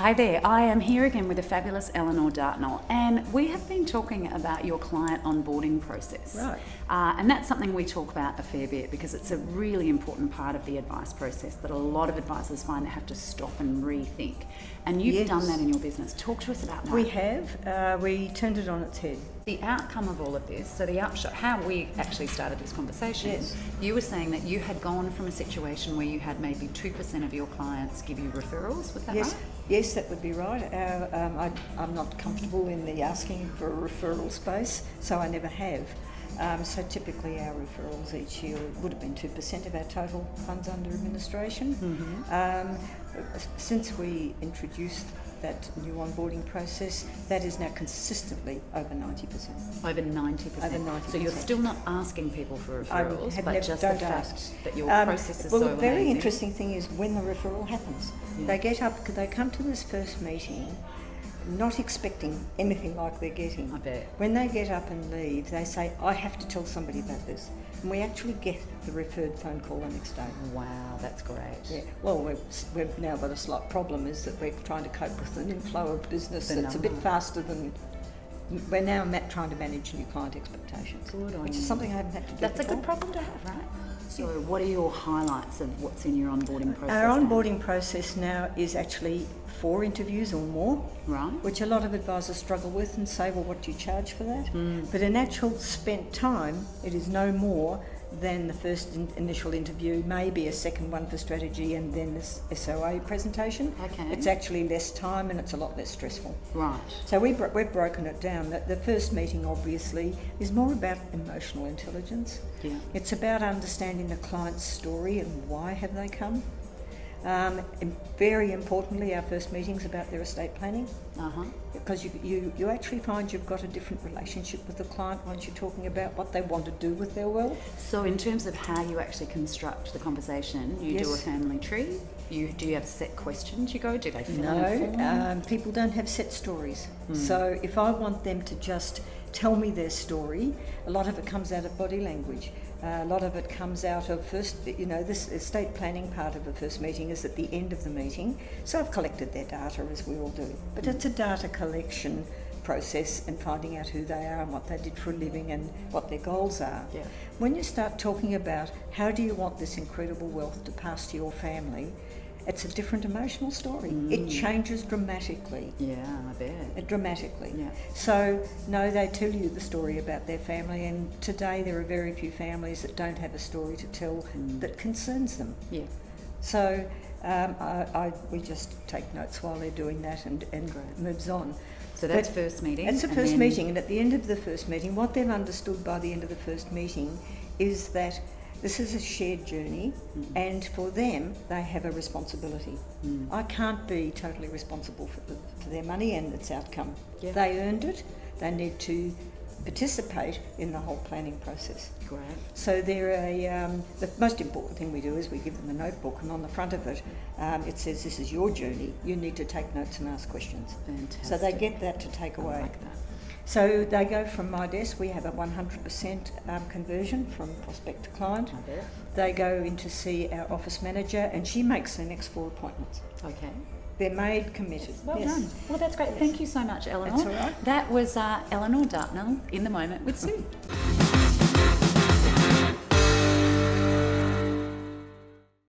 Hi there, I am here again with the fabulous Eleanor Dartnall, and we have been talking about your client onboarding process. Right. And that's something we talk about a fair bit because it's a really important part of the advice process that a lot of advisors find they have to stop and rethink. And you've done that in your business. Talk to us about that. We have. We turned it on its head. The outcome of all of this, so the upshot, how we actually started this conversation, Yes. you were saying that you had gone from a situation where you had maybe 2% of your clients give you referrals, was that Yes. right? Yes, that would be right. I'm not comfortable in the asking for a referral space, so I never have. So typically our referrals each year would have been 2% of our total funds under administration. Since we introduced that new onboarding process, that is now consistently over 90%. Over 90%. Over 90%. So you're still not asking people for referrals, but just the fact that your process is well, so the very amazing. interesting thing is when the referral happens. Yeah. They come to this first meeting not expecting anything like they're getting. I bet. When they get up and leave, they say, I have to tell somebody about this. And we actually get the referred phone call the next day. Wow, that's great. Yeah. Well, we've now got a slight problem is that we're trying to cope with an inflow of business that's a bit faster than... We're now trying to manage new client expectations. Good on which you. is something I haven't had to do That's before. a good problem to have, right? So what are your highlights of what's in your onboarding process? Our now? onboarding process now is actually 4 interviews or more, Right. which a lot of advisors struggle with and say, well, what do you charge for that? But in actual spent time, it is no more than the first initial interview, maybe a second one for strategy and then this SOA presentation. Okay. It's actually less time and it's a lot less stressful. Right. So we've broken it down. The first meeting, obviously, is more about emotional intelligence. Yeah. It's about understanding the client's story and why have they come. And very importantly, our first meeting is about their estate planning. Because you actually find you've got a different relationship with the client once you're talking about what they want to do with their wealth. So in terms of how you actually construct the conversation, you do a Yes. family tree? Do you have set questions you go? Do they fill in a form? No, people don't have set stories. So if I want them to just tell me their story, a lot of it comes out of body language. A lot of it comes out of this estate planning part of the first meeting is at the end of the meeting. So I've collected their data as we all do. But it's a data collection process and finding out who they are and what they did for a living and what their goals are. Yeah. When you start talking about how do you want this incredible wealth to pass to your family, it's a different emotional story. It changes dramatically. Yeah, I bet. Dramatically. Yeah. So, no, they tell you the story about their family, and today there are very few families that don't have a story to tell that concerns them. Yeah. So, we just take notes while they're doing that and moves on. So that's But first meeting. That's the and first then- meeting, and at the end of the first meeting, what they've understood by the end of the first meeting is that this is a shared journey, and for them, they have a responsibility. I can't be totally responsible for their money and its outcome. Yeah. They earned it. They need to participate in the whole planning process. Great. So the most important thing we do is we give them a notebook, and on the front of it, it says, this is your journey. You need to take notes and ask questions. Fantastic. So they get that to take away. I like that. So they go from my desk, we have a 100% conversion from prospect to client. I bet. They go in to see our office manager and she makes the next 4 appointments. Okay. They're made committed. Well Yes. done. Well, that's great. Yes. Thank you so much, Eleanor. That's all right. That was Eleanor Dartnall in the moment with Sue.